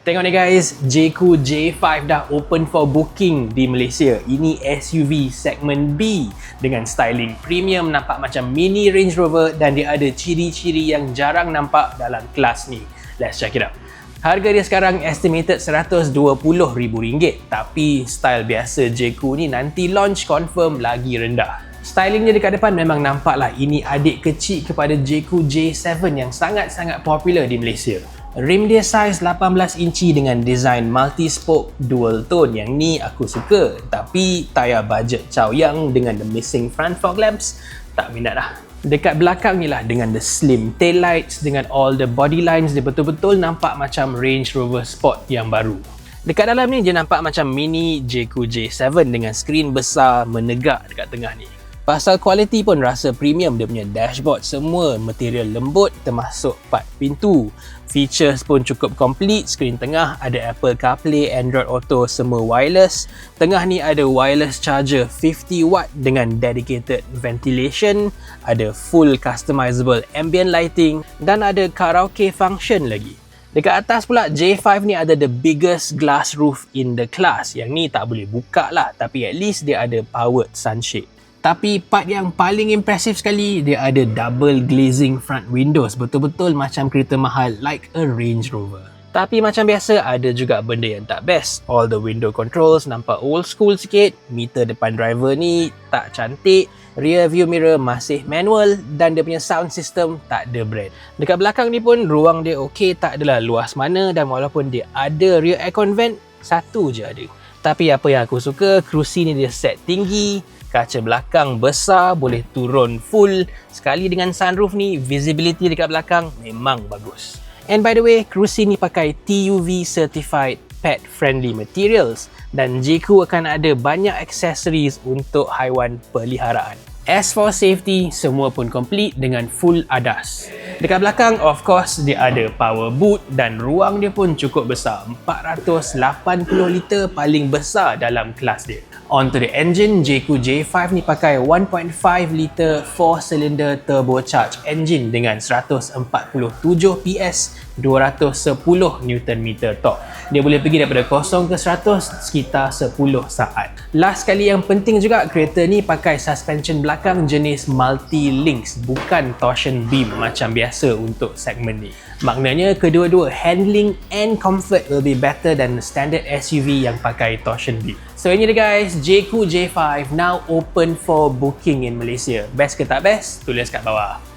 Tengok ni guys, Jayco J5 dah open for booking di Malaysia. Ini SUV segmen B dengan styling premium, nampak macam mini Range Rover dan dia ada ciri-ciri yang jarang nampak dalam kelas ni. Let's check it out. Harga dia sekarang estimated RM120,000, tapi style biasa Jayco ni nanti launch confirm lagi rendah. Styling dia dekat depan memang nampaklah ini adik kecil kepada Jayco J7 yang sangat-sangat popular di Malaysia. Rim dia saiz 18 inci dengan design multi-spoke dual tone, yang ni aku suka. Tapi tayar budget Chow Yang dengan the missing front fog lamps, tak minat lah. Dekat belakang ni lah dengan the slim tail lights dengan all the body lines, dia betul-betul nampak macam Range Rover Sport yang baru. Dekat dalam ni dia nampak macam mini Jayco J7 dengan skrin besar menegak dekat tengah ni. Pasal kualiti pun rasa premium, dia punya dashboard semua material lembut termasuk part pintu. Features pun cukup complete, skrin tengah ada Apple CarPlay, Android Auto semua wireless. Tengah ni ada wireless charger 50 watt dengan dedicated ventilation, ada full customizable ambient lighting dan ada karaoke function lagi. Dekat atas pula J5 ni ada the biggest glass roof in the class. Yang ni tak boleh buka lah, tapi at least dia ada powered sunshade. Tapi part yang paling impressive sekali, dia ada double glazing front windows, betul-betul macam kereta mahal like a Range Rover. Tapi macam biasa ada juga benda yang tak best. All the window controls nampak old school sikit, meter depan driver ni tak cantik, rear view mirror masih manual dan dia punya sound system tak ada brand. Dekat belakang ni pun ruang dia okey, tak adalah luas mana, dan walaupun dia ada rear aircon vent, satu je ada. Tapi apa yang aku suka, kerusi ni dia set tinggi, kaca belakang besar, boleh turun full. Sekali dengan sunroof ni, visibility dekat belakang memang bagus. And by the way, kerusi ni pakai TUV certified pet friendly materials dan Jayco akan ada banyak aksesoris untuk haiwan peliharaan. As for safety, semua pun complete dengan full ADAS. Dekat belakang, of course, dia ada power boot dan ruang dia pun cukup besar. 480 liter paling besar dalam kelas dia. On to the engine, Jayco J5 ni pakai 1.5 liter 4-cylinder turbocharged engine dengan 147 PS, 210 Nm torque. Dia boleh pergi daripada 0 ke 100 sekitar 10 saat. Last kali yang penting juga, kereta ni pakai suspension belakang jenis multi-links, bukan torsion beam macam biasa untuk segmen ni. Maknanya kedua-dua handling and comfort will be better than the standard SUV yang pakai torsion beam. So ini dia guys, Jayco J5 now open for booking in Malaysia. Best ke tak best? Tulis kat bawah.